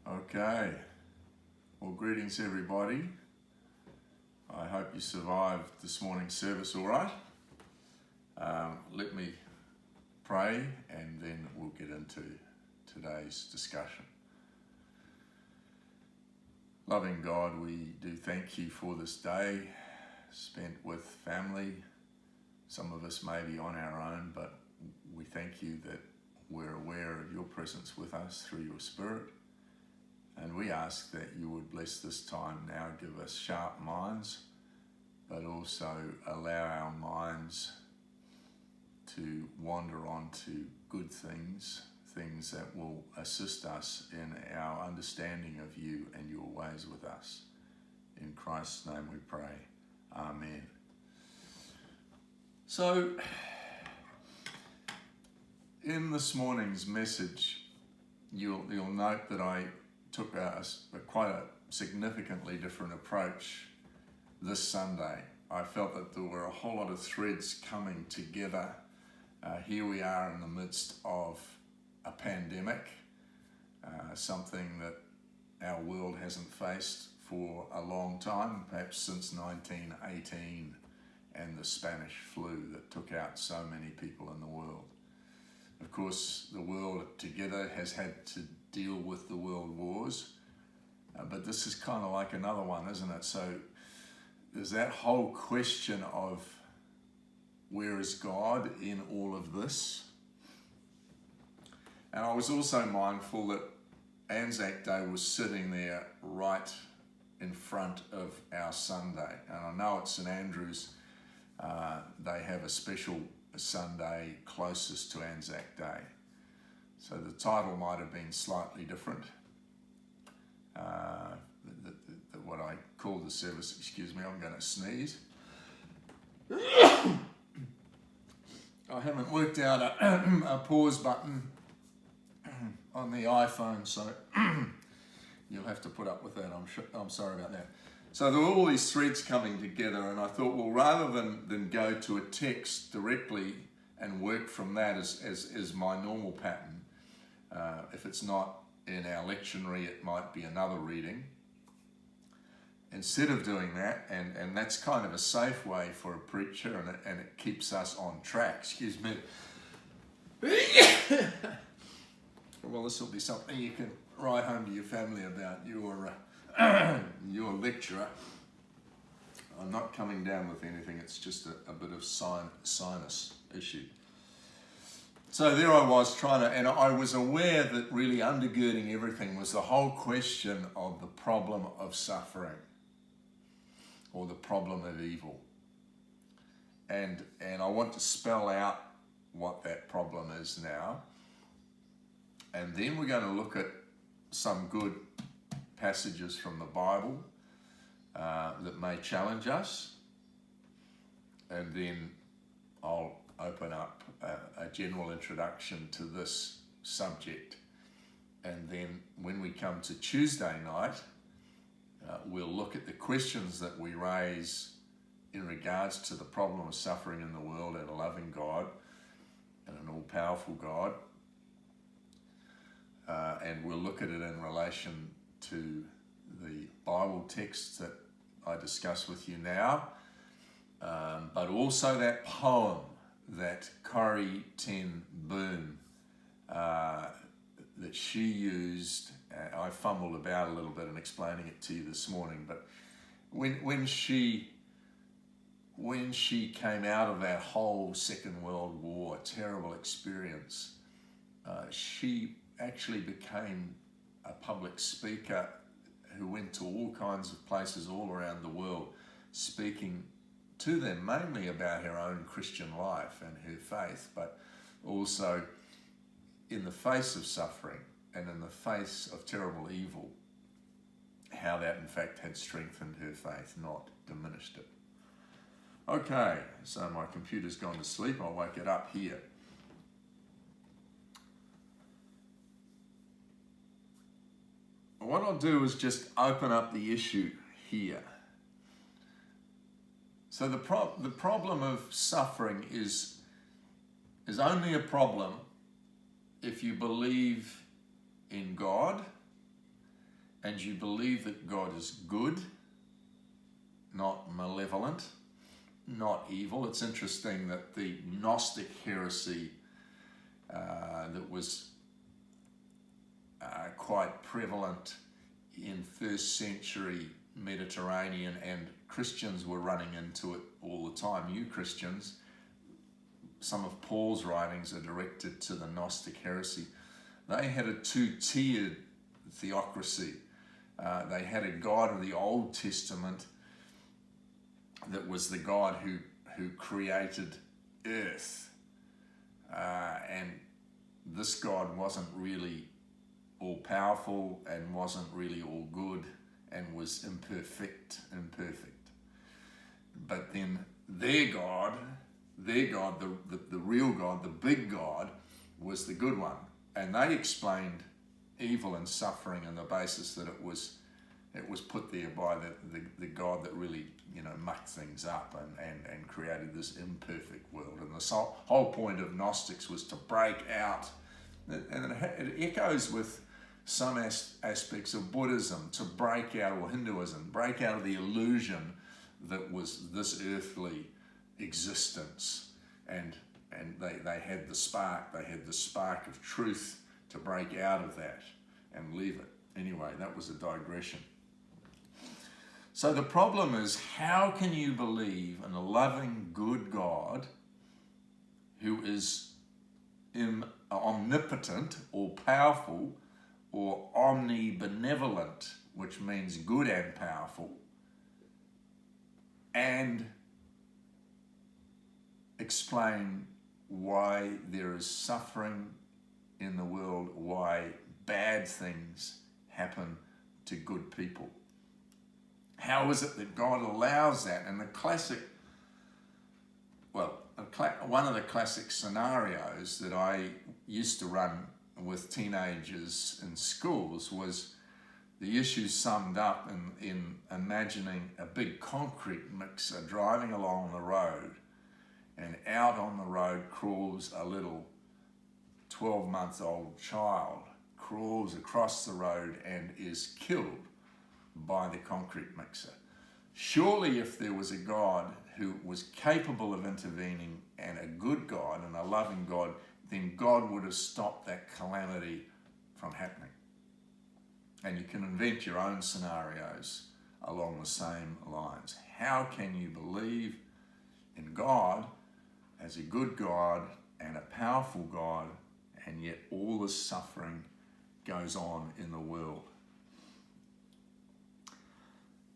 Okay, well, greetings everybody. I hope you survived this morning's service all right. Let me pray and then we'll get into today's discussion. Loving God, we do thank you for this day spent with family. Some of us may be on our own, but we thank you that we're aware of your presence with us through your Spirit. And we ask that you would bless this time now, give us sharp minds, but also allow our minds to wander on to good things, things that will assist us in our understanding of you and your ways with us. In Christ's name we pray. Amen. So, in this morning's message, you'll note that I took quite a significantly different approach this Sunday. I felt that there were a whole lot of threads coming together. Here we are in the midst of a pandemic, something that our world hasn't faced for a long time, perhaps since 1918 and the Spanish flu that took out so many people in the world. Of course, the world together has had to deal with the world wars, but this is kind of like another one, isn't it? So there's that whole question of where is God in all of this? And I was also mindful that Anzac Day was sitting there right in front of our Sunday. And I know at St Andrews, they have a special Sunday closest to Anzac Day. So the title might have been slightly different. What I call the service, excuse me, I'm going to sneeze. I haven't worked out a pause button on the iPhone, so you'll have to put up with that. I'm sorry about that. So there were all these threads coming together, and I thought, well, rather than go to a text directly and work from that as my normal pattern, if it's not in our lectionary, it might be another reading. Instead of doing that, and that's kind of a safe way for a preacher, and it keeps us on track. Excuse me. Well, this will be something you can write home to your family about. Your lecturer. I'm not coming down with anything. It's just a bit of sinus issue. So there I was and I was aware that really undergirding everything was the whole question of the problem of suffering, or the problem of evil. And I want to spell out what that problem is now. And then we're going to look at some good passages from the Bible that may challenge us. And then I'll open up a general introduction to this subject. And then when we come to Tuesday night, we'll look at the questions that we raise in regards to the problem of suffering in the world and a loving God and an all-powerful God. And we'll look at it in relation to the Bible texts that I discuss with you now, but also that poem that Corrie ten Boom that she used. I fumbled about a little bit in explaining it to you this morning, but when she came out of that whole Second World War terrible experience, she actually became a public speaker who went to all kinds of places all around the world, speaking to them mainly about her own Christian life and her faith, but also in the face of suffering and in the face of terrible evil, how that in fact had strengthened her faith, not diminished it. Okay, so my computer's gone to sleep. I'll wake it up here. What I'll do is just open up the issue here. So the problem of suffering is only a problem if you believe in God and you believe that God is good, not malevolent, not evil. It's interesting that the Gnostic heresy that was quite prevalent in first century Mediterranean, and Christians were running into it all the time. New Christians, some of Paul's writings are directed to the Gnostic heresy. They had a two-tiered theocracy. They had a God of the Old Testament that was the God who created earth. And this God wasn't really all-powerful and wasn't really all good and was imperfect. But then their God, the real God, the big God, was the good one. And they explained evil and suffering on the basis that it was put there by the God that really, mucked things up and created this imperfect world. And the whole point of Gnostics was to break out, and it echoes with some aspects of Buddhism, to break out, or Hinduism, break out of the illusion that was this earthly existence. And they had the spark of truth to break out of that and leave it. Anyway, that was a digression. So the problem is, how can you believe in a loving, good God who is omnipotent or powerful or omnibenevolent, which means good and powerful, and explain why there is suffering in the world, why bad things happen to good people? How is it that God allows that? And the classic, one of the classic scenarios that I used to run with teenagers in schools was the issue summed up in imagining a big concrete mixer driving along the road, and out on the road crawls a little 12-month-old child, crawls across the road and is killed by the concrete mixer. Surely if there was a God who was capable of intervening, and a good God and a loving God, then God would have stopped that calamity from happening. And you can invent your own scenarios along the same lines. How can you believe in God as a good God and a powerful God, and yet all this suffering goes on in the world?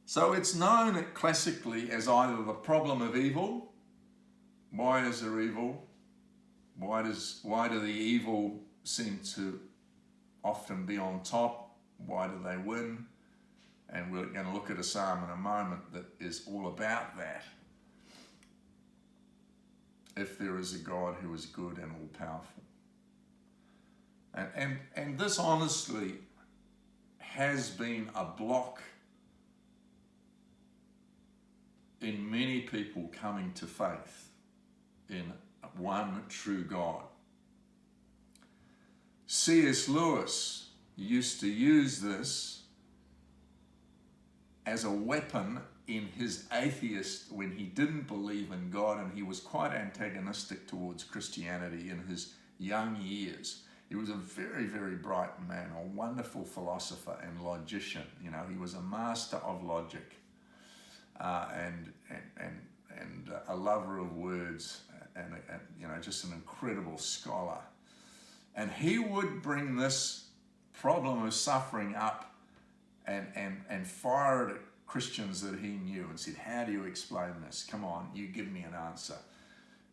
So it's known classically as either the problem of evil. Why is there evil? Why do the evil seem to often be on top? Why do they win? And we're going to look at a psalm in a moment that is all about that. If there is a God who is good and all powerful. And this honestly has been a block in many people coming to faith in one true God. C.S. Lewis used to use this as a weapon in his atheist, when he didn't believe in God, and he was quite antagonistic towards Christianity in his young years. He was a very, very bright man, a wonderful philosopher and logician. He was a master of logic. And a lover of words, and just an incredible scholar. And he would bring this problem of suffering up and fire it at Christians that he knew and said, how do you explain this? Come on, you give me an answer.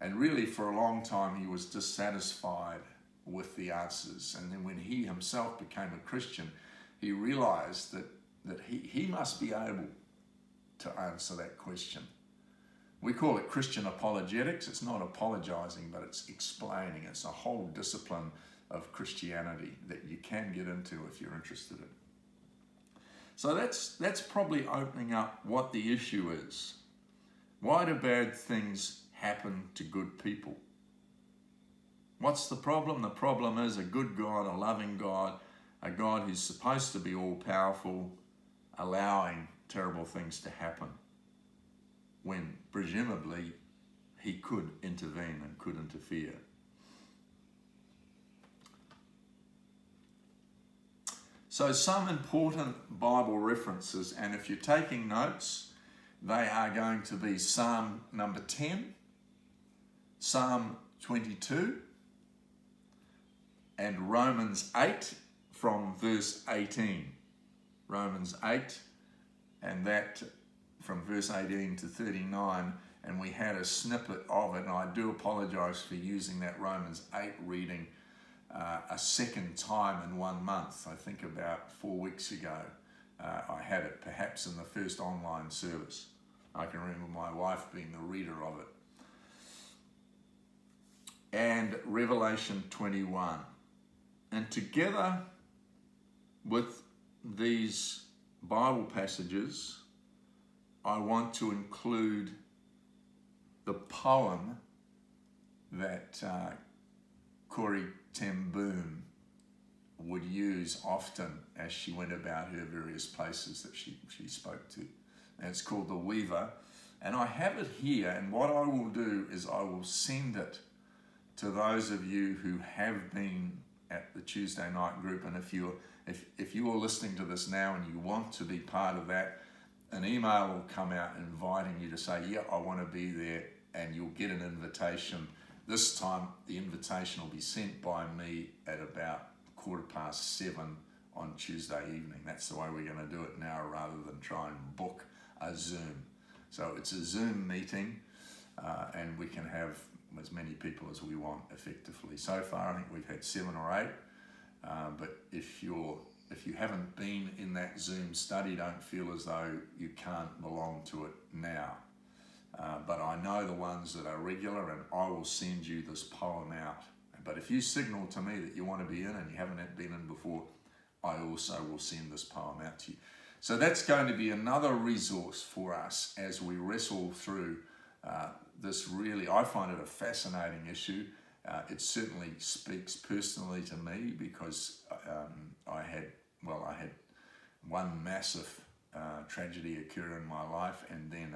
And really for a long time he was dissatisfied with the answers. And then when he himself became a Christian, he realized that he must be able to answer that question. We call it Christian apologetics. It's not apologizing, but it's explaining. It's a whole discipline of Christianity that you can get into if you're interested in. So that's probably opening up what the issue is. Why do bad things happen to good people? What's the problem? The problem is a good God, a loving God, a God who's supposed to be all-powerful, allowing terrible things to happen when presumably he could intervene and could interfere. So some important Bible references, and if you're taking notes, they are going to be Psalm number 10, Psalm 22, and Romans 8 from verse 18. Romans 8, and that from verse 18 to 39, and we had a snippet of it, and I do apologize for using that Romans 8 reading a second time in 1 month. I think about 4 weeks ago I had it perhaps in the first online service. I can remember my wife being the reader of it. And Revelation 21. And together with these Bible passages, I want to include the poem that Corrie ten Boom would use often as she went about her various places that she spoke to. And it's called The Weaver. And I have it here, and what I will do is I will send it to those of you who have been at the Tuesday night group. And if you are listening to this now and you want to be part of that, an email will come out inviting you to say, yeah, I want to be there, and you'll get an invitation. This time, the invitation will be sent by me at about 7:15 on Tuesday evening. That's the way we're going to do it now, rather than try and book a Zoom. So it's a Zoom meeting, and we can have as many people as we want effectively. So far, I think we've had 7 or 8, but if you haven't been in that Zoom study, don't feel as though you can't belong to it now. But I know the ones that are regular, and I will send you this poem out. But if you signal to me that you want to be in and you haven't been in before, I also will send this poem out to you. So that's going to be another resource for us as we wrestle through this really, I find it a fascinating issue. It certainly speaks personally to me because I had one massive tragedy occur in my life, and then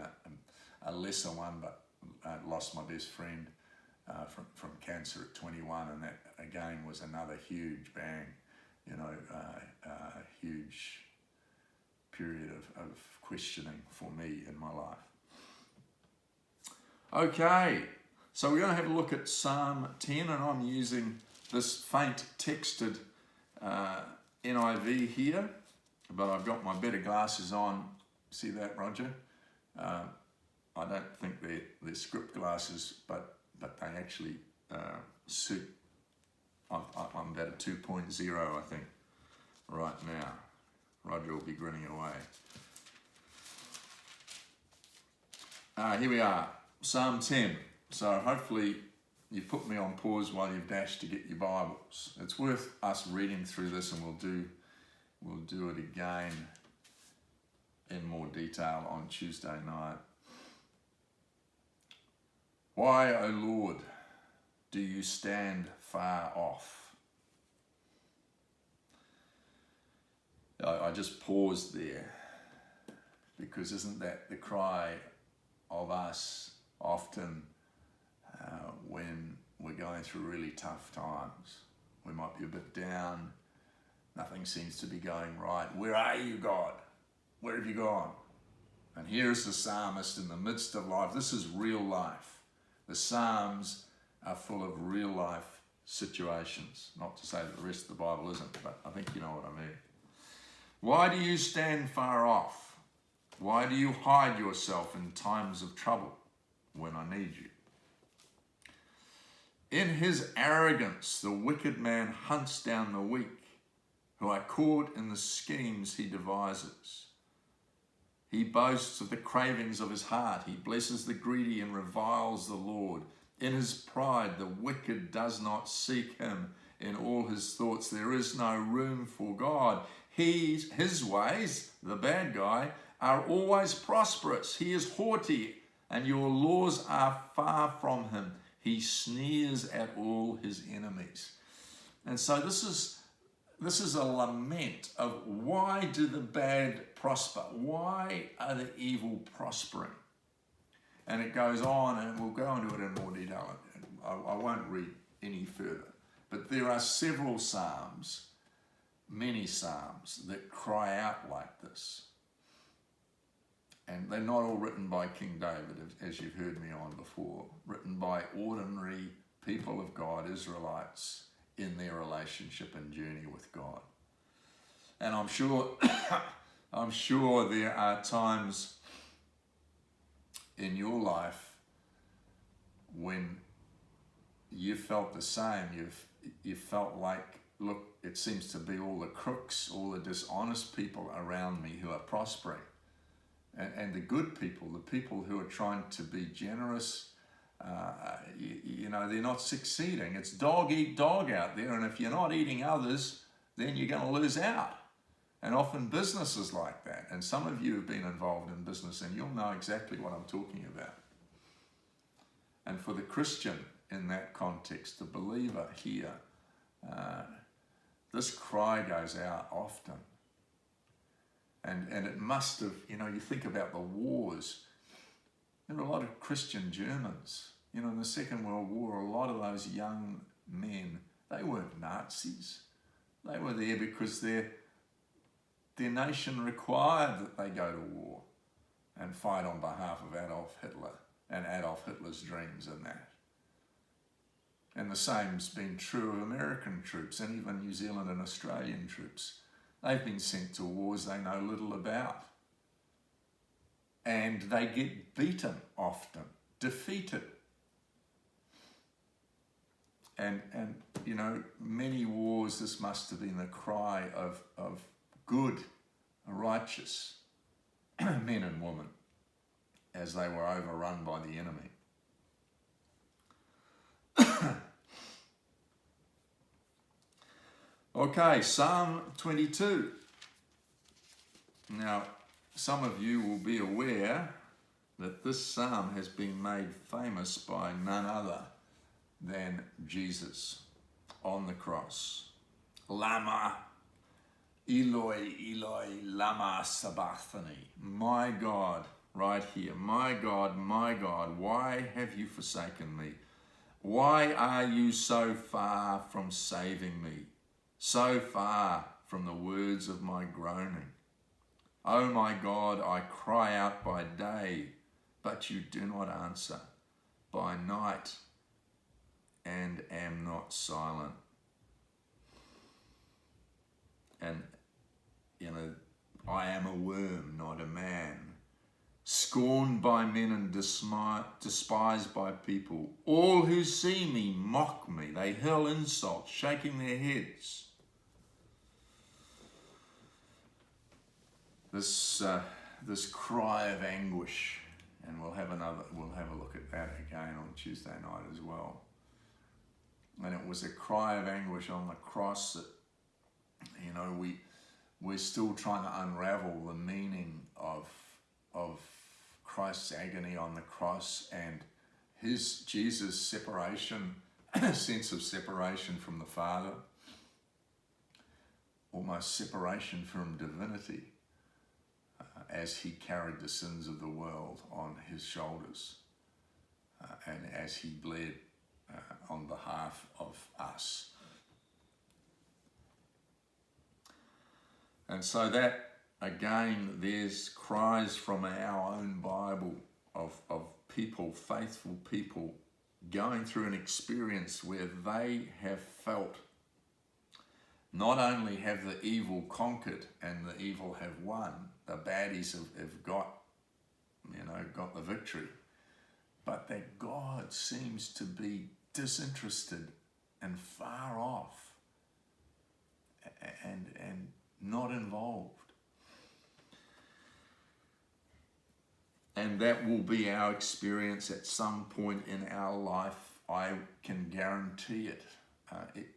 a lesser one, but I lost my best friend from cancer at 21, and that again was another huge bang, huge period of questioning for me in my life. Okay, so we're going to have a look at Psalm 10, and I'm using this faint texted NIV here, but I've got my better glasses on. See that, Roger? I don't think they're script glasses, but they actually suit. I'm about a 2.0, I think, right now. Roger will be grinning away. Here we are, Psalm 10. So hopefully you put me on pause while you've dashed to get your Bibles. It's worth us reading through this, and we'll do it again in more detail on Tuesday night. Why, O Lord, do you stand far off? I just paused there, because isn't that the cry of us often when we're going through really tough times? We might be a bit down, nothing seems to be going right. Where are you, God? Where have you gone? And here's the psalmist in the midst of life. This is real life. The Psalms are full of real life situations. Not to say that the rest of the Bible isn't, but I think you know what I mean. Why do you stand far off? Why do you hide yourself in times of trouble when I need you? In his arrogance, the wicked man hunts down the weak, who are caught in the schemes he devises. He boasts of the cravings of his heart. He blesses the greedy and reviles the Lord. In his pride, the wicked does not seek him. In all his thoughts, there is no room for God. His ways, the bad guy, are always prosperous. He is haughty, and your laws are far from him. He sneers at all his enemies. And so this is this is a lament of why do the bad prosper? Why are the evil prospering? And it goes on, and we'll go into it in more detail. I won't read any further. But there are several psalms, many psalms, that cry out like this. And they're not all written by King David, as you've heard me on before, written by ordinary people of God, Israelites, in their relationship and journey with God. And I'm sure there are times in your life when you felt the same. You felt like, look, it seems to be all the crooks, all the dishonest people around me who are prospering. And the good people, the people who are trying to be generous, they're not succeeding. It's dog eat dog out there, and if you're not eating others, then you're going to lose out. And often business is like that. And some of you have been involved in business, and you'll know exactly what I'm talking about. And for the Christian in that context, the believer here, this cry goes out often. And it must have, you think about the wars. There were a lot of Christian Germans. In the Second World War, a lot of those young men, they weren't Nazis. They were there because their nation required that they go to war and fight on behalf of Adolf Hitler and Adolf Hitler's dreams and that. And the same's been true of American troops and even New Zealand and Australian troops. They've been sent to wars they know little about. And they get beaten often, defeated. And many wars, this must have been the cry of good, righteous men and women as they were overrun by the enemy. Okay, Psalm 22. Now, some of you will be aware that this psalm has been made famous by none other than Jesus on the cross. Lama, Eloi, Eloi, lama sabachthani. My God, right here, my God, why have you forsaken me? Why are you so far from saving me? So far from the words of my groaning. O my God, I cry out by day, but you do not answer. By night, and am not silent. And, I am a worm, not a man. Scorned by men and despised by people. All who see me mock me. They hurl insults, shaking their heads. This cry of anguish, and we'll have a look at that again on Tuesday night as well. And it was a cry of anguish on the cross that, we're still trying to unravel the meaning of Christ's agony on the cross and Jesus' separation, sense of separation from the Father, almost separation from divinity, as he carried the sins of the world on his shoulders, and as he bled on behalf of us. And so that, again, there's cries from our own Bible of people, faithful people, going through an experience where they have felt not only have the evil conquered and the evil have won, the baddies have got the victory, but that God seems to be disinterested and far off and not involved. And that will be our experience at some point in our life. I can guarantee it.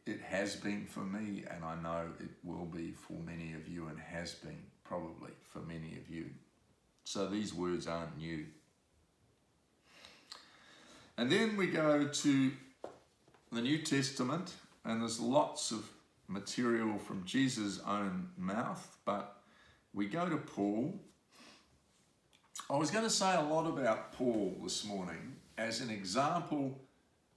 It has been for me, and I know it will be for many of you, and has been probably for many of you. So these words aren't new. And then we go to the New Testament, and there's lots of material from Jesus' own mouth, but we go to Paul. I was going to say a lot about Paul this morning as an example.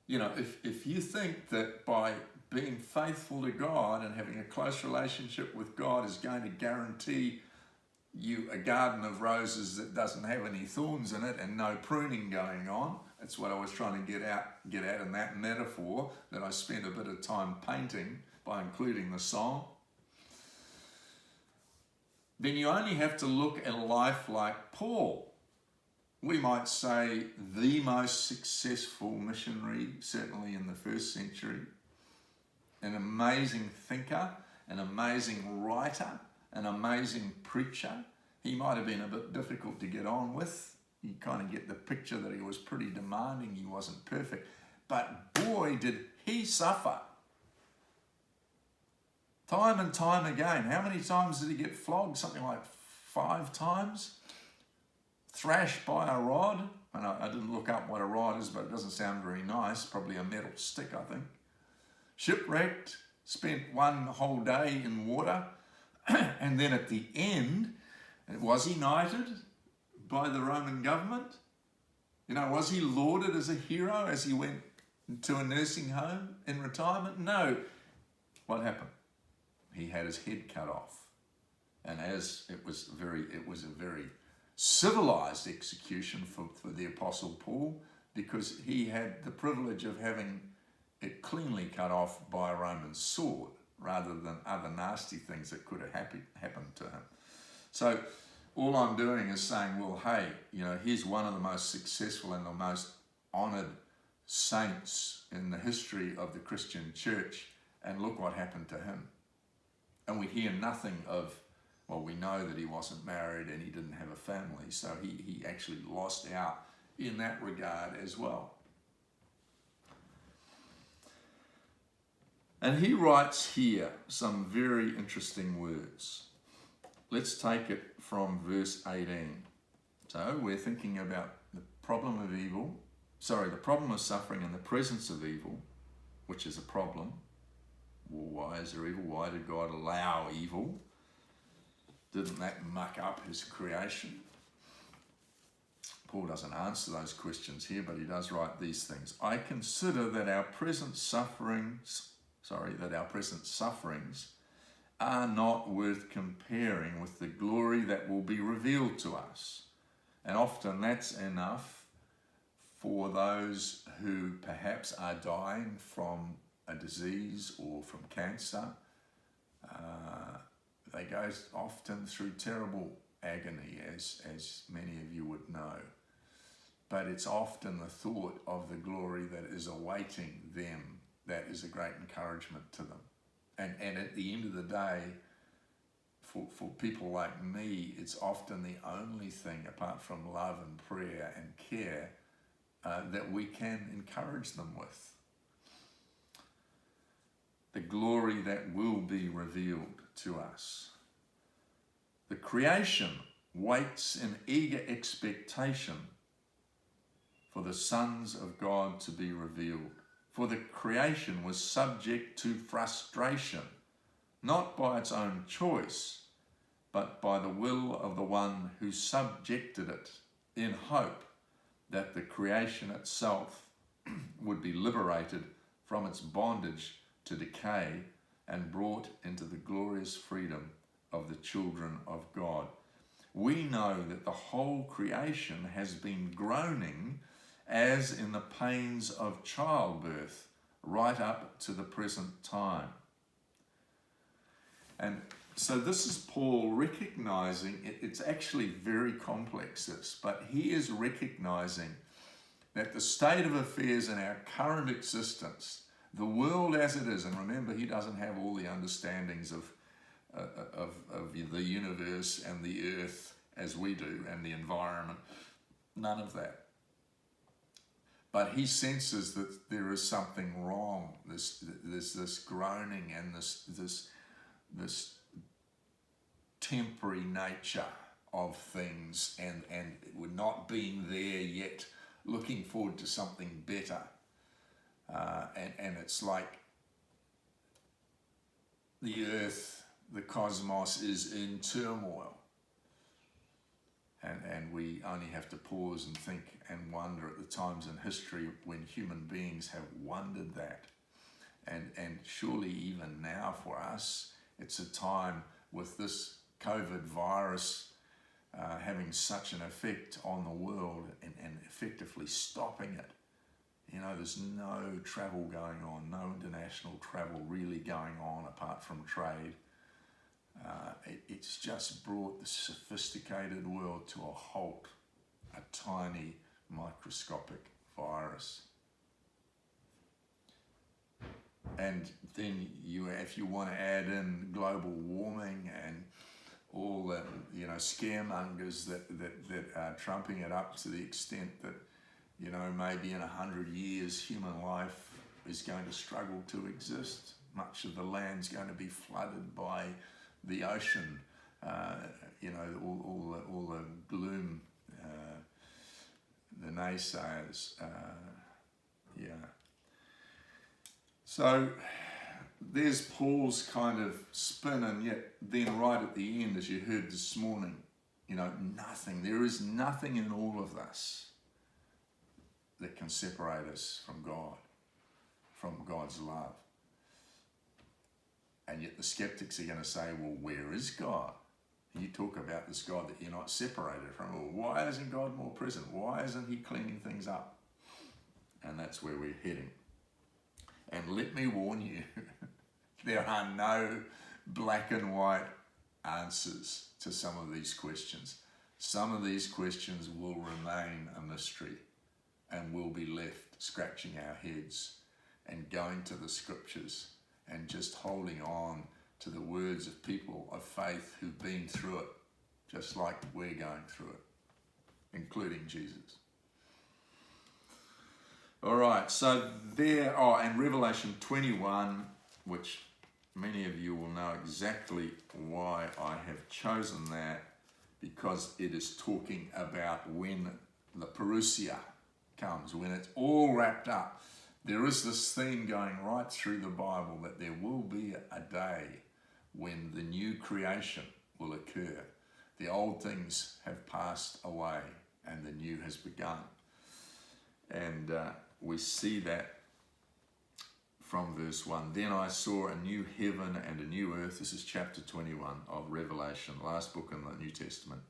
You know, if you think that by being faithful to God and having a close relationship with God is going to guarantee you a garden of roses that doesn't have any thorns in it and no pruning going on, that's what I was trying to get at in that metaphor that I spent a bit of time painting by including the song, then you only have to look at a life like Paul. We might say the most successful missionary, certainly in the first century, an amazing thinker, an amazing writer, an amazing preacher. He might have been a bit difficult to get on with. You kind of get the picture that he was pretty demanding, he wasn't perfect. But boy, did he suffer. Time and time again. How many times did he get flogged? Something like 5 times. Thrashed by a rod. And I didn't look up what a rod is, but it doesn't sound very nice. Probably a metal stick, I think. Shipwrecked. Spent one whole day in water. And then at the end, was he knighted by the Roman government? You know, was he lauded as a hero as he went to a nursing home in retirement? No. What happened? He had his head cut off. And as it was a very civilized execution for the Apostle Paul, because he had the privilege of having it cleanly cut off by a Roman sword, rather than other nasty things that could have happened to him. So all I'm doing is saying, well, hey, you know, he's one of the most successful and the most honored saints in the history of the Christian church, and look what happened to him. And we hear nothing of, well, we know that he wasn't married and he didn't have a family, so he actually lost out in that regard as well. And he writes here some very interesting words. Let's take it from verse 18. So we're thinking about the problem of suffering in the presence of evil, which is a problem. Well, why is there evil? Why did God allow evil? Didn't that muck up his creation? Paul doesn't answer those questions here, but he does write these things. I consider that our present sufferings are not worth comparing with the glory that will be revealed to us. And often that's enough for those who perhaps are dying from a disease or from cancer. They go often through terrible agony, as many of you would know. But it's often the thought of the glory that is awaiting them that is a great encouragement to them. And at the end of the day, for people like me, it's often the only thing, apart from love and prayer and care, that we can encourage them with. The glory that will be revealed to us. The creation waits in eager expectation for the sons of God to be revealed. For the creation was subject to frustration, not by its own choice, but by the will of the one who subjected it, in hope that the creation itself would be liberated from its bondage to decay and brought into the glorious freedom of the children of God. We know that the whole creation has been groaning as in the pains of childbirth, right up to the present time. And so this is Paul recognizing, it's actually very complex, this, but he is recognizing that the state of affairs in our current existence, the world as it is, and remember, he doesn't have all the understandings of the universe and the earth as we do, and the environment, none of that. But he senses that there is something wrong. There's this groaning and this temporary nature of things, and we're not being there yet, looking forward to something better. And it's like the earth, the cosmos is in turmoil. And we only have to pause and think and wonder at the times in history when human beings have wondered that. And surely even now for us, it's a time with this COVID virus having such an effect on the world and effectively stopping it. You know, there's no travel going on, no international travel really going on apart from trade. It's just brought the sophisticated world to a halt, a tiny microscopic virus. And then if you want to add in global warming and all the scaremongers that are trumping it up to the extent that maybe in 100 years human life is going to struggle to exist. Much of the land's going to be flooded by the ocean. All the gloom, the naysayers. So there's Paul's kind of spin, and yet then right at the end, as you heard this morning, nothing. There is nothing in all of this that can separate us from God, from God's love. And yet the skeptics are going to say, well, where is God? And you talk about this God that you're not separated from. Well, why isn't God more present? Why isn't he cleaning things up? And that's where we're heading. And let me warn you, there are no black and white answers to some of these questions. Some of these questions will remain a mystery and we'll be left scratching our heads and going to the scriptures and just holding on to the words of people of faith who've been through it, just like we're going through it, including Jesus. All right, so and Revelation 21, which many of you will know exactly why I have chosen that, because it is talking about when the parousia comes, when it's all wrapped up. There is this theme going right through the Bible that there will be a day when the new creation will occur. The old things have passed away and the new has begun. And we see that from verse 1. Then I saw a new heaven and a new earth. This is chapter 21 of Revelation, last book in the New Testament.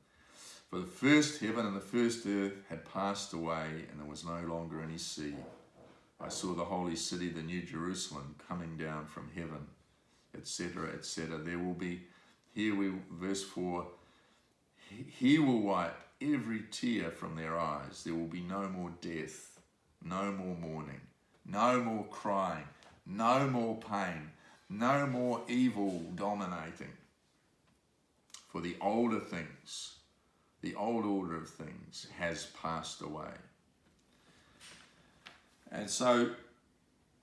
For the first heaven and the first earth had passed away, and there was no longer any sea. I saw the holy city, the new Jerusalem, coming down from heaven, etc., etc. There will be, verse 4, he will wipe every tear from their eyes. There will be no more death, no more mourning, no more crying, no more pain, no more evil dominating. For the older things, the old order of things has passed away. And so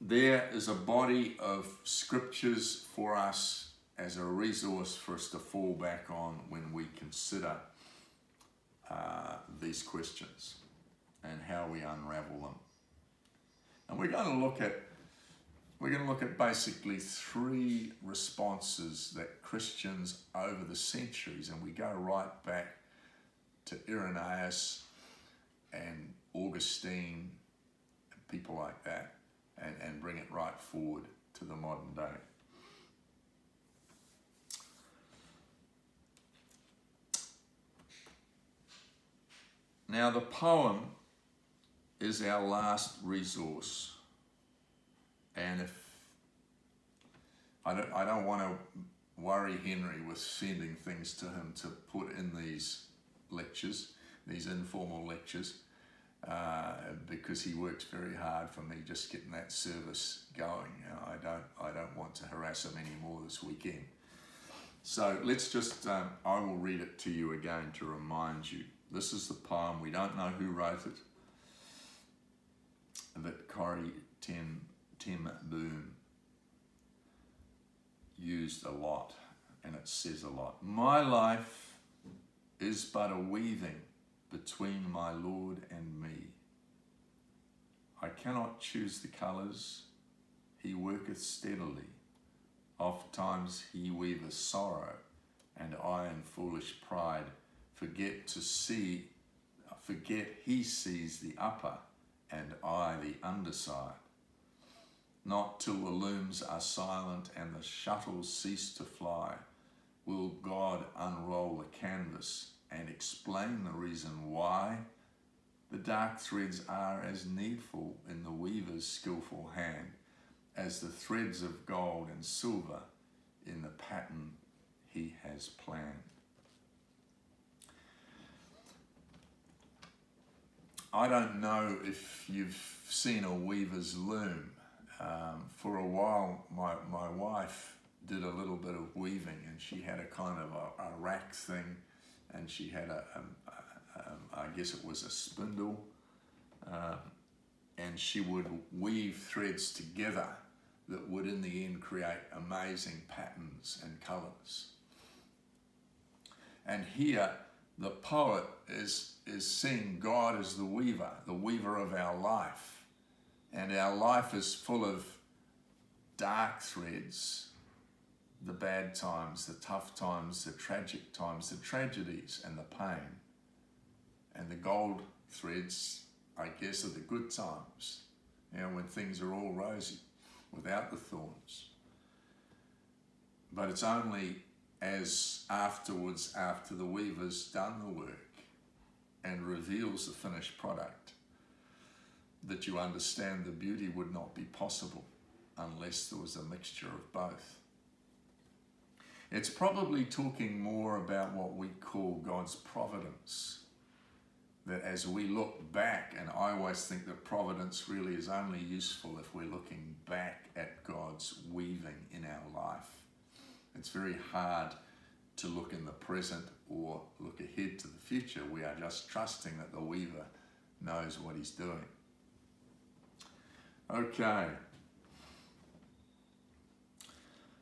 there is a body of scriptures for us as a resource for us to fall back on when we consider these questions and how we unravel them. And we're going to look at basically three responses that Christians over the centuries, and we go right back to Irenaeus and Augustine, people like that, and bring it right forward to the modern day. Now the poem is our last resource, and if I don't want to worry Henry with sending things to him to put in these lectures, these informal lectures, because he works very hard for me just getting that service going. I don't want to harass him anymore this weekend. So let's just, I will read it to you again to remind you. This is the poem. We don't know who wrote it, but Corrie ten Boom used a lot, and it says a lot. My life is but a weaving between my Lord and me. I cannot choose the colours, he worketh steadily, Oft-times he weaveth sorrow, and I in foolish pride forget he sees the upper, and I the underside. Not till the looms are silent and the shuttles cease to fly will God unroll the canvas and explain the reason why the dark threads are as needful in the weaver's skillful hand as the threads of gold and silver in the pattern he has planned. I don't know if you've seen a weaver's loom. For a while, my wife did a little bit of weaving, and she had a kind of a rack thing, and she had I guess it was a spindle, and she would weave threads together that would in the end create amazing patterns and colours. And here the poet is seeing God as the weaver of our life. And our life is full of dark threads, the bad times, the tough times, the tragic times, the tragedies and the pain. And the gold threads, I guess, are the good times, when things are all rosy, without the thorns. But it's only as afterwards, after the weaver's done the work and reveals the finished product, that you understand the beauty would not be possible unless there was a mixture of both. It's probably talking more about what we call God's providence. That as we look back, and I always think that providence really is only useful if we're looking back at God's weaving in our life. It's very hard to look in the present or look ahead to the future. We are just trusting that the weaver knows what he's doing. Okay.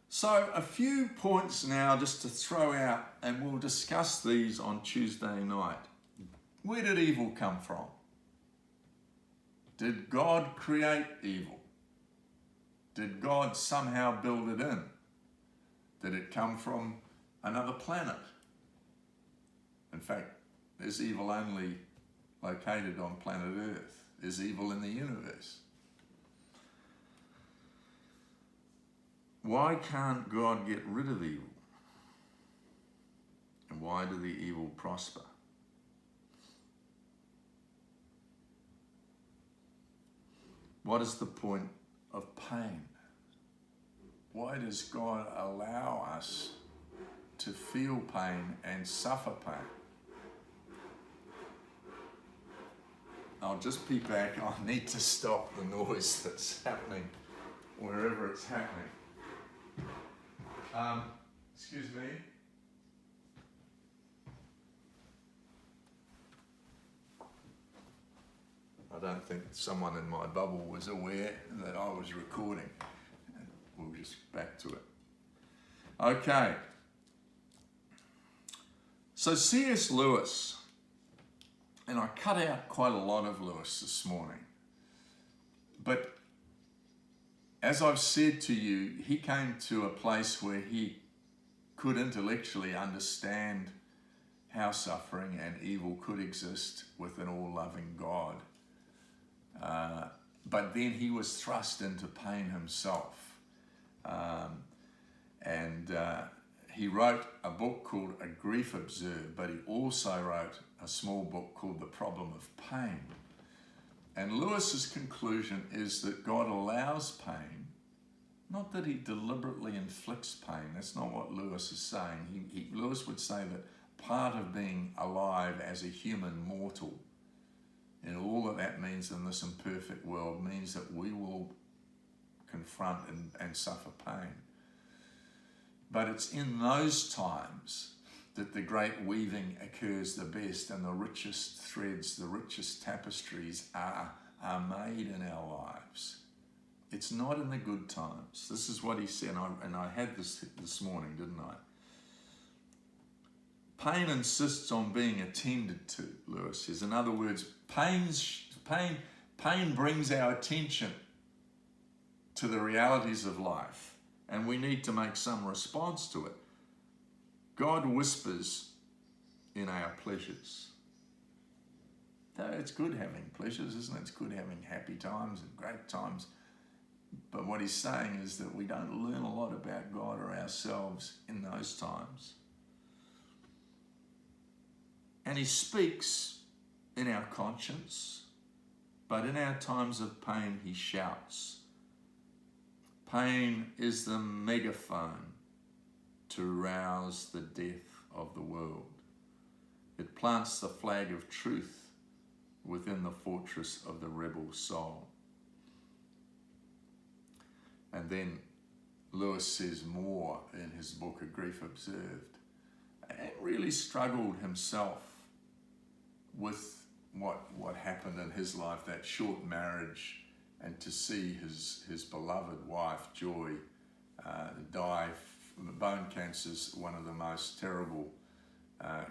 So a few points now just to throw out, and we'll discuss these on Tuesday night. Where did evil come from? Did God create evil? Did God somehow build it in? Did it come from another planet? In fact, is evil only located on planet Earth? Is evil in the universe? Why can't God get rid of evil? And why do the evil prosper? What is the point of pain? Why does God allow us to feel pain and suffer pain? I'll just be back. I need to stop the noise that's happening wherever it's happening. Excuse me. I don't think someone in my bubble was aware that I was recording. We'll just back to it. Okay. So C.S. Lewis, and I cut out quite a lot of Lewis this morning, but as I've said to you, he came to a place where he could intellectually understand how suffering and evil could exist with an all-loving God. But then he was thrust into pain himself. He wrote a book called A Grief Observed, but he also wrote a small book called The Problem of Pain. And Lewis's conclusion is that God allows pain, not that he deliberately inflicts pain. That's not what Lewis is saying. Lewis would say that part of being alive as a human mortal, and all that means in this imperfect world, means that we will confront and suffer pain. But it's in those times that the great weaving occurs the best, and the richest threads, the richest tapestries are made in our lives. It's not in the good times. This is what he said, and I had this morning, didn't I? Pain insists on being attended to, Lewis says. In other words, pain brings our attention to the realities of life and we need to make some response to it. God whispers in our pleasures. It's good having pleasures, isn't it? It's good having happy times and great times. But what he's saying is that we don't learn a lot about God or ourselves in those times. And he speaks in our conscience, but in our times of pain, he shouts. Pain is the megaphone to rouse the death of the world. It plants the flag of truth within the fortress of the rebel soul. And then Lewis says more in his book, A Grief Observed, and really struggled himself with what happened in his life, that short marriage, and to see his beloved wife, Joy, die. Bone cancer is one of the most terrible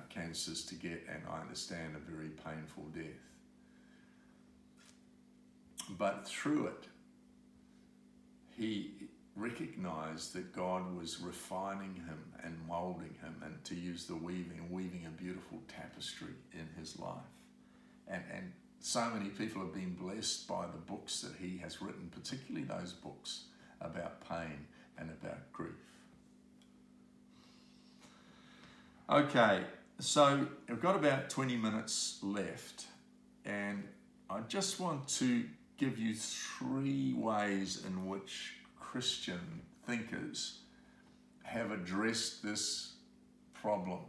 cancers to get, and I understand a very painful death. But through it, he recognized that God was refining him and molding him, and to use the weaving a beautiful tapestry in his life. And so many people have been blessed by the books that he has written, particularly those books about pain and about grief. Okay, so I've got about 20 minutes left, and I just want to give you 3 ways in which Christian thinkers have addressed this problem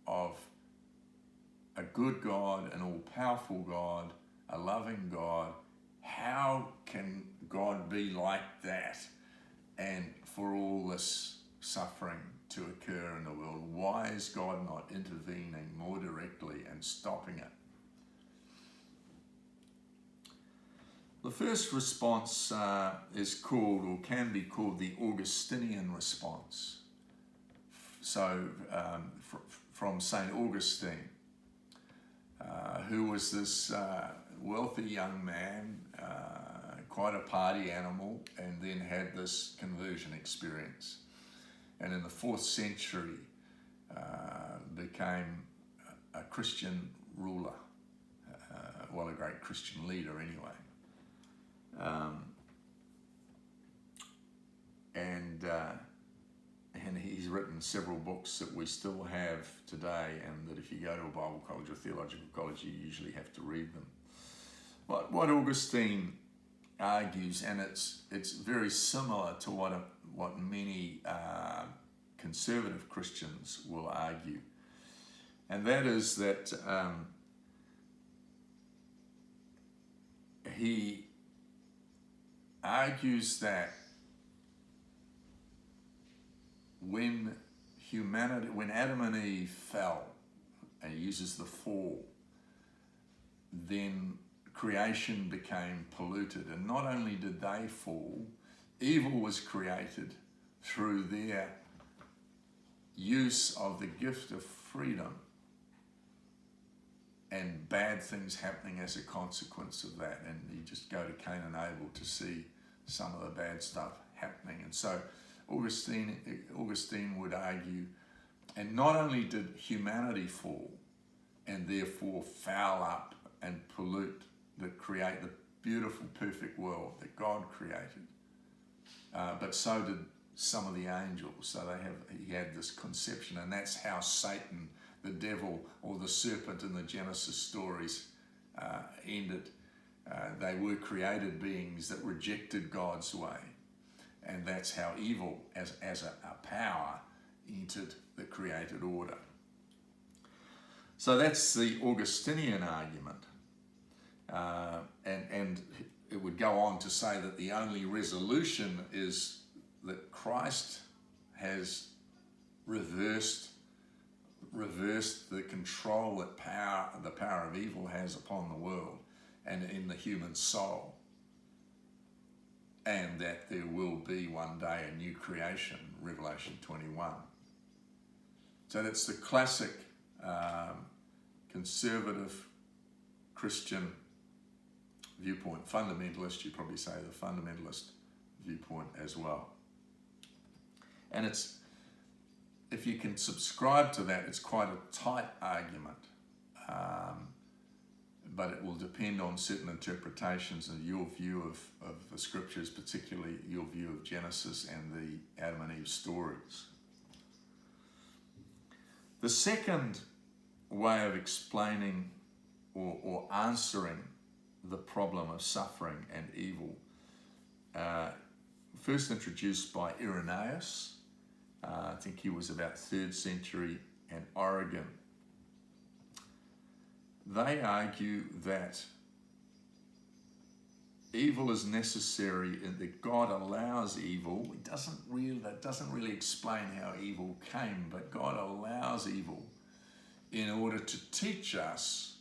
of a good God, an all-powerful God, a loving God. How can God be like that, and for all this suffering to occur in the world? Why is God not intervening more directly and stopping it? The first response is called, or can be called, the Augustinian response. So from St. Augustine, who was this wealthy young man, quite a party animal, and then had this conversion experience. And in the 4th century, became a Christian ruler, a great Christian leader anyway. And he's written several books that we still have today, and that if you go to a Bible college or theological college, you usually have to read them. What Augustine argues, and it's very similar to what many conservative Christians will argue, and that is that he argues that when Adam and Eve fell, and he uses the fall, then creation became polluted. And not only did they fall, evil was created through their use of the gift of freedom, and bad things happening as a consequence of that. And you just go to Cain and Abel to see some of the bad stuff happening. And so Augustine would argue, and not only did humanity fall and therefore foul up and pollute create the beautiful, perfect world that God created, but so did some of the angels. So he had this conception, and that's how Satan, the devil, or the serpent in the Genesis stories ended. They were created beings that rejected God's way. And that's how evil, as a power, entered the created order. So that's the Augustinian argument. And it would go on to say that the only resolution is that Christ has reversed the control that the power of evil has upon the world and in the human soul. And that there will be one day a new creation, Revelation 21. So that's the classic conservative Christian viewpoint. Fundamentalist, you probably say the fundamentalist viewpoint as well. And if you can subscribe to that, it's quite a tight argument. But it will depend on certain interpretations and your view of the scriptures, particularly your view of Genesis and the Adam and Eve stories. The second way of explaining or answering the problem of suffering and evil, first introduced by Irenaeus, I think he was about 3rd century, and Origen. They argue that evil is necessary and that God allows evil. That doesn't really explain how evil came, but God allows evil in order to teach us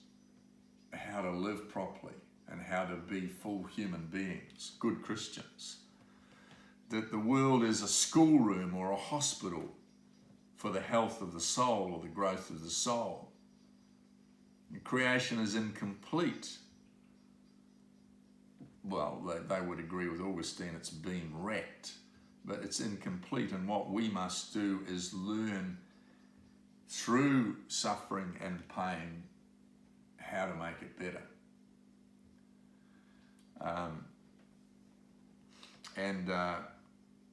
how to live properly and how to be full human beings, good Christians. That the world is a schoolroom or a hospital for the health of the soul or the growth of the soul. Creation is incomplete. Well, they would agree with Augustine, it's been wrecked, but it's incomplete, and what we must do is learn through suffering and pain how to make it better.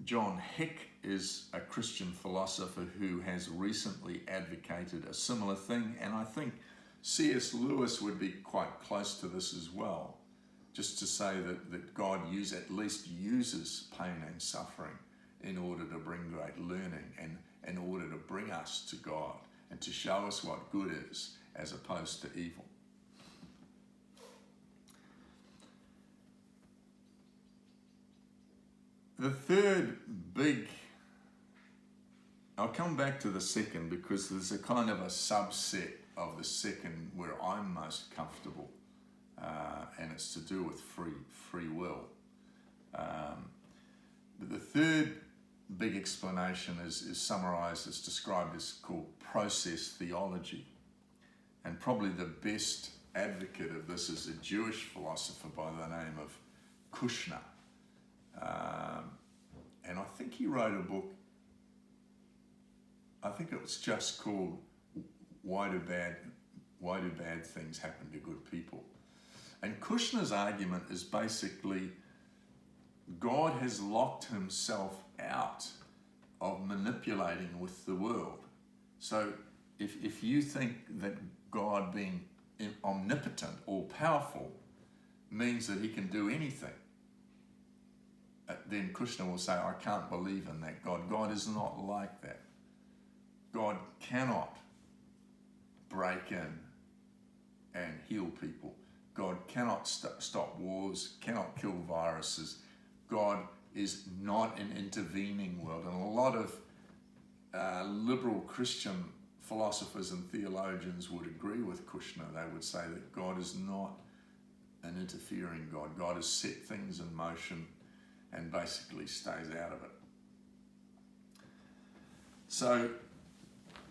John Hick is a Christian philosopher who has recently advocated a similar thing, and I think C.S. Lewis would be quite close to this as well, just to say that God at least uses pain and suffering in order to bring great learning and in order to bring us to God and to show us what good is as opposed to evil. The third big, I'll come back to the second because there's a kind of a subset of the second where I'm most comfortable, and it's to do with free will. But the third big explanation is summarized, it's described as called process theology. And probably the best advocate of this is a Jewish philosopher by the name of Kushner. And I think he wrote a book, I think it was just called Why Do Bad Things Happen to Good People? And Kushner's argument is basically God has locked himself out of manipulating with the world. So if you think that God being omnipotent, all-powerful, means that he can do anything, then Kushner will say, I can't believe in that God. God is not like that. God cannot break in and heal people. God cannot stop wars, cannot kill viruses. God is not an intervening world. And a lot of liberal Christian philosophers and theologians would agree with Kushner. They would say that God is not an interfering God. God has set things in motion and basically stays out of it. So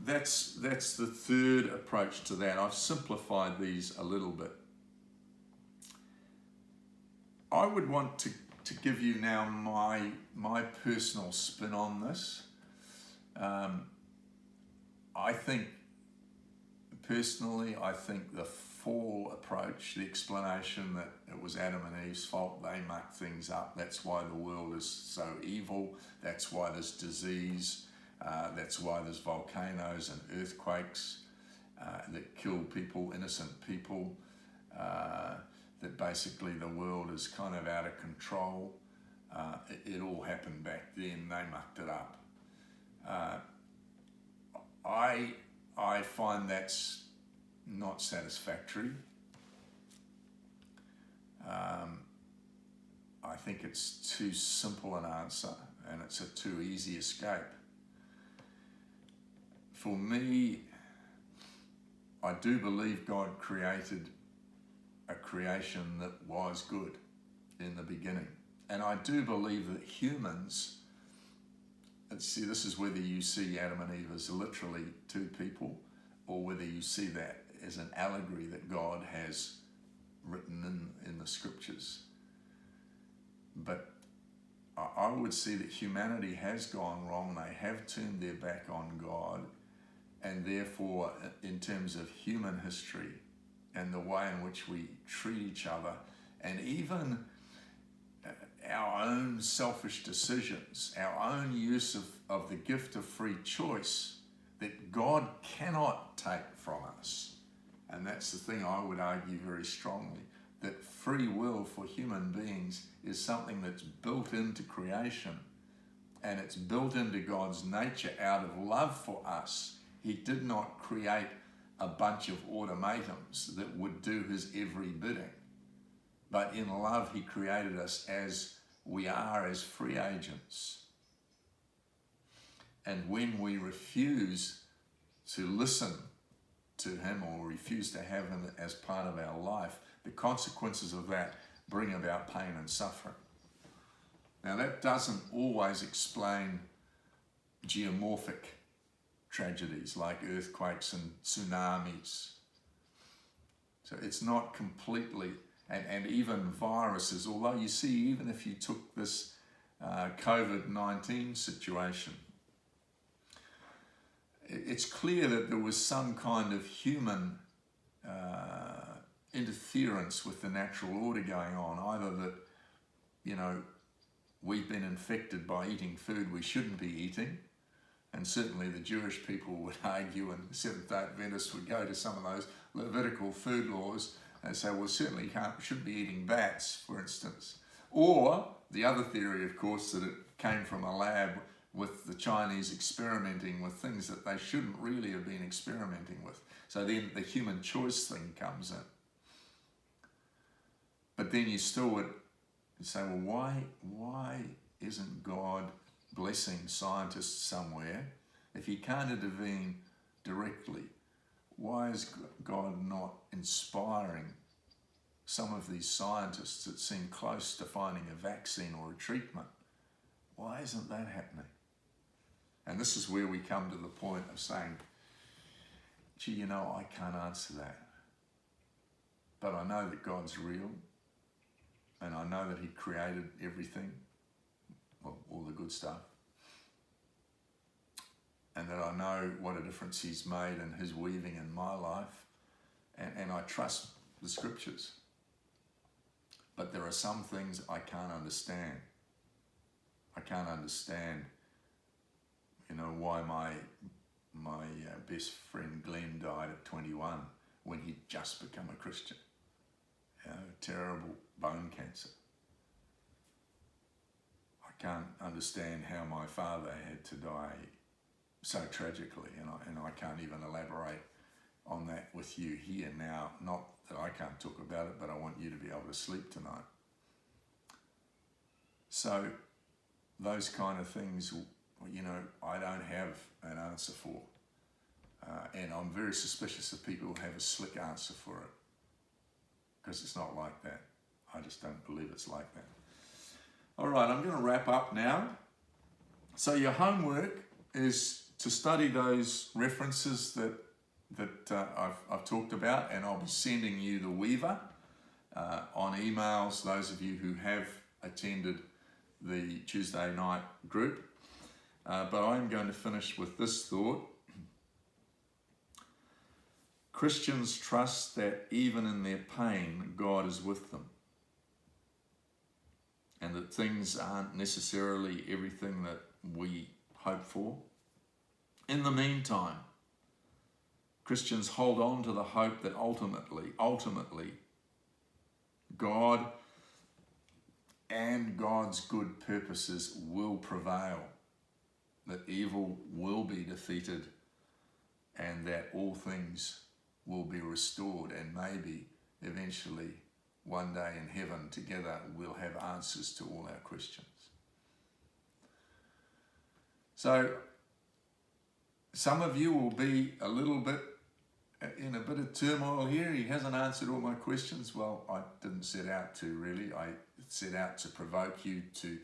that's the third approach to that. I've simplified these a little bit. I would want to give you now my personal spin on this. I think the fall approach, the explanation that it was Adam and Eve's fault, they mucked things up, that's why the world is so evil, that's why there's disease, that's why there's volcanoes and earthquakes that kill people, innocent people, that basically the world is kind of out of control. It all happened back then, they mucked it up. I find that's not satisfactory. I think it's too simple an answer and it's a too easy escape. For me, I do believe God created a creation that was good in the beginning. And I do believe that humans, and see, this is whether you see Adam and Eve as literally two people or whether you see that as an allegory that God has written in the scriptures. But I would see that humanity has gone wrong. They have turned their back on God, and therefore, in terms of human history and the way in which we treat each other, and even our own selfish decisions, our own use of the gift of free choice that God cannot take from us. And that's the thing I would argue very strongly, that free will for human beings is something that's built into creation, and it's built into God's nature out of love for us. He did not create a bunch of automatons that would do his every bidding. But in love, he created us as we are, as free agents. And when we refuse to listen to him or refuse to have him as part of our life, the consequences of that bring about pain and suffering. Now, that doesn't always explain geomorphic tragedies like earthquakes and tsunamis. So it's not completely, and even viruses, although you see, even if you took this COVID-19 situation, it's clear that there was some kind of human interference with the natural order going on, either that, we've been infected by eating food we shouldn't be eating, and certainly the Jewish people would argue, and the Seventh-day Adventists would go to some of those Levitical food laws and say, well, certainly shouldn't be eating bats, for instance. Or the other theory, of course, that it came from a lab with the Chinese experimenting with things that they shouldn't really have been experimenting with. So then the human choice thing comes in. But then you still would say, well, why isn't God blessing scientists somewhere? If he can't intervene directly, why is God not inspiring some of these scientists that seem close to finding a vaccine or a treatment? Why isn't that happening? And this is where we come to the point of saying, gee, I can't answer that. But I know that God's real, and I know that he created everything, well, all the good stuff, and that I know what a difference he's made in his weaving in my life, and I trust the scriptures. But there are some things I can't understand. I can't understand, why my best friend Glenn died at 21 when he'd just become a Christian. Terrible bone cancer. I can't understand how my father had to die so tragically, and I can't even elaborate on that with you here now. Not that I can't talk about it, but I want you to be able to sleep tonight. So those kind of things, I don't have an answer for. And I'm very suspicious of people who have a slick answer for it, because it's not like that. I just don't believe it's like that. All right, I'm going to wrap up now. So your homework is to study those references that I've talked about, and I'll be sending you the Weaver on emails, those of you who have attended the Tuesday night group. But I'm going to finish with this thought. Christians trust that even in their pain, God is with them, and that things aren't necessarily everything that we hope for. In the meantime, Christians hold on to the hope that ultimately, God and God's good purposes will prevail, that evil will be defeated, and that all things will be restored, and maybe eventually one day in heaven together we'll have answers to all our questions. So some of you will be a little bit in a bit of turmoil here. He hasn't answered all my questions. Well, I didn't set out to really. I set out to provoke you to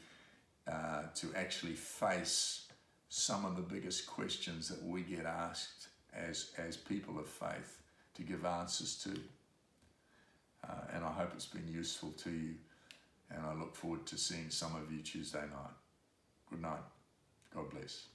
actually face some of the biggest questions that we get asked as people of faith, to give answers to. And I hope it's been useful to you. and I look forward to seeing some of you Tuesday night. Good night. God bless.